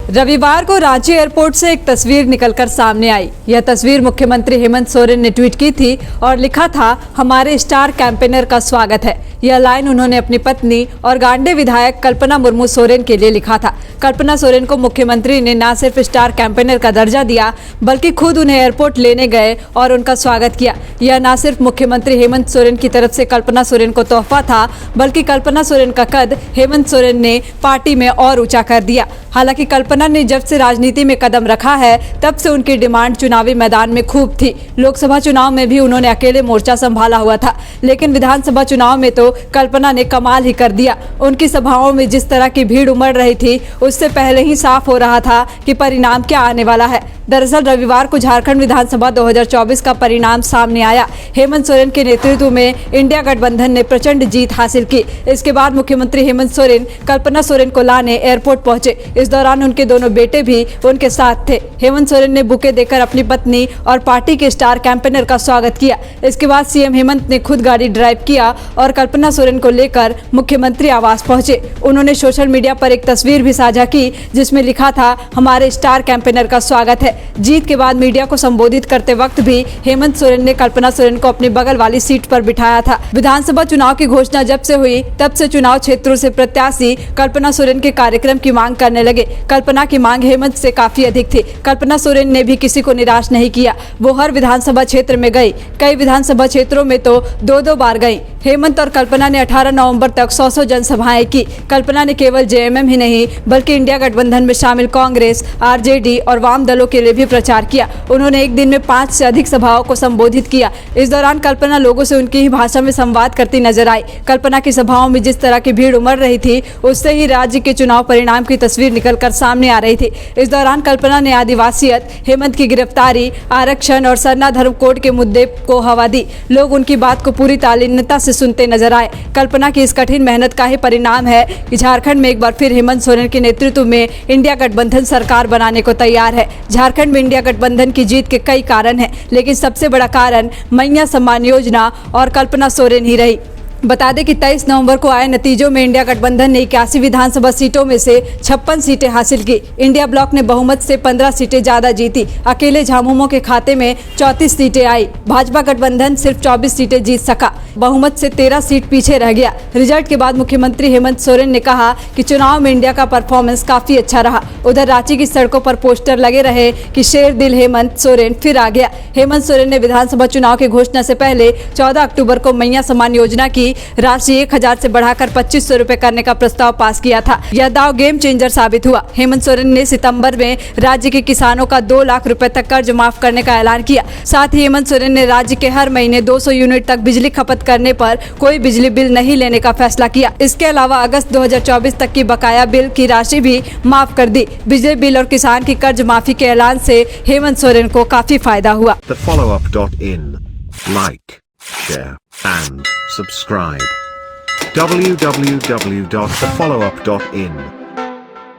रविवार को रांची एयरपोर्ट से एक तस्वीर निकलकर सामने आई। यह तस्वीर मुख्यमंत्री हेमंत सोरेन ने ट्वीट की थी और लिखा था, हमारे स्टार कैंपेनर का स्वागत है। यह लाइन उन्होंने अपनी पत्नी और गांडे विधायक कल्पना मुर्मू सोरेन के लिए लिखा था। कल्पना सोरेन को मुख्यमंत्री ने न सिर्फ स्टार कैंपेनर का दर्जा दिया, बल्कि खुद उन्हें एयरपोर्ट लेने गए और उनका स्वागत किया। यह न सिर्फ मुख्यमंत्री हेमंत सोरेन की तरफ से कल्पना सोरेन को तोहफा था, बल्कि कल्पना सोरेन का कद हेमंत सोरेन ने पार्टी में और ऊंचा कर दिया। हालांकि कल्पना ने जब से राजनीति में कदम रखा है, तब से उनकी डिमांड चुनावी मैदान में खूब थी। लोकसभा चुनाव में भी उन्होंने अकेले मोर्चा संभाला हुआ था, लेकिन विधानसभा चुनाव में तो कल्पना ने कमाल ही कर दिया। उनकी सभाओं में जिस तरह की भीड़ उमड़ रही थी, उससे पहले ही साफ हो रहा था कि परिणाम क्या आने वाला है। दरअसल रविवार को झारखंड विधानसभा 2024 का परिणाम सामने आया। हेमंत सोरेन के नेतृत्व में इंडिया गठबंधन ने प्रचंड जीत हासिल की। इसके बाद मुख्यमंत्री हेमंत सोरेन कल्पना सोरेन को लाने एयरपोर्ट पहुंचे। इस दौरान उनके दोनों बेटे भी उनके साथ थे। हेमंत सोरेन ने बुके देकर अपनी पत्नी और पार्टी के स्टार कैंपेनर का स्वागत किया। इसके बाद सीएम हेमंत ने खुद गाड़ी ड्राइव किया और कल्पना सोरेन को लेकर मुख्यमंत्री आवास पहुंचे। उन्होंने सोशल मीडिया पर एक तस्वीर भी साझा की, जिसमें लिखा था, हमारे स्टार कैंपेनर का स्वागत है। जीत के बाद मीडिया को संबोधित करते वक्त भी हेमंत सोरेन ने कल्पना सोरेन को अपनी बगल वाली सीट पर बिठाया था। विधानसभा चुनाव की घोषणा जब से हुई, तब से चुनाव क्षेत्रों से प्रत्याशी कल्पना सोरेन के कार्यक्रम की मांग करने लगे। कल्पना की मांग हेमंत से काफी अधिक थी। कल्पना सोरेन ने भी किसी को निराश नहीं किया। वो हर विधानसभा क्षेत्र में गई। कई विधानसभा क्षेत्रों में तो 2-2 बार गई। हेमंत और कल्पना ने 18 नवंबर तक 100 जनसभाएं की। कल्पना ने केवल जेएमएम ही नहीं, बल्कि इंडिया गठबंधन में शामिल कांग्रेस, आरजेडी और वाम दलों के लिए भी प्रचार किया। उन्होंने एक दिन में 5 से अधिक सभाओं को संबोधित किया। इस दौरान कल्पना लोगों से उनकी ही भाषा में संवाद करती नजर आई। कल्पना की सभाओं में जिस तरह की भीड़ उमड़ रही थी, उससे ही राज्य के चुनाव परिणाम की तस्वीर निकलकर सामने आ रही थी। इस दौरान कल्पना ने आदिवासियत, हेमंत की गिरफ्तारी, आरक्षण और सरना धर्म कोड के मुद्दे को हवा दी। लोग उनकी बात को पूरी तालीनता से सुनते नजर आए। कल्पना की इस कठिन मेहनत का ही परिणाम है कि झारखंड में एक बार फिर हेमंत सोरेन के नेतृत्व में इंडिया गठबंधन सरकार बनाने को तैयार है। झारखंड में इंडिया गठबंधन की जीत के कई कारण हैं, लेकिन सबसे बड़ा कारण मैया सम्मान योजना और कल्पना सोरेन ही रही। बता दें कि 23 नवंबर को आए नतीजों में इंडिया गठबंधन ने 81 विधानसभा सीटों में से 56 सीटें हासिल की। इंडिया ब्लॉक ने बहुमत से 15 सीटें ज्यादा जीती। अकेले झामुमो के खाते में 34 सीटें आई। भाजपा गठबंधन सिर्फ 24 सीटें जीत सका। बहुमत से 13 सीट पीछे रह गया। रिजल्ट के बाद मुख्यमंत्री हेमंत सोरेन ने कहा कि चुनाव में इंडिया का परफॉर्मेंस काफी अच्छा रहा। उधर रांची की सड़कों पर पोस्टर लगे रहे कि शेर दिल हेमंत सोरेन फिर आ गया। हेमंत सोरेन ने विधानसभा चुनाव की घोषणा से पहले 14 अक्टूबर को मैया सम्मान योजना की राशि 1000 से बढ़ाकर 2500 रुपए करने का प्रस्ताव पास किया था। यह दाव गेम चेंजर साबित हुआ। हेमंत सोरेन ने सितंबर में राज्य के किसानों का 2 लाख रुपए तक कर्ज माफ करने का ऐलान किया। साथ ही हेमंत सोरेन ने राज्य के हर महीने 200 यूनिट तक बिजली खपत करने पर कोई बिजली बिल नहीं लेने का फैसला किया। इसके अलावा अगस्त 2024 तक की बकाया बिल की राशि भी माफ कर दी। बिजली बिल और किसान की कर्ज माफी के ऐलान से हेमंत सोरेन को काफी फायदा हुआ। Like, share, and subscribe. www.thefollowup.in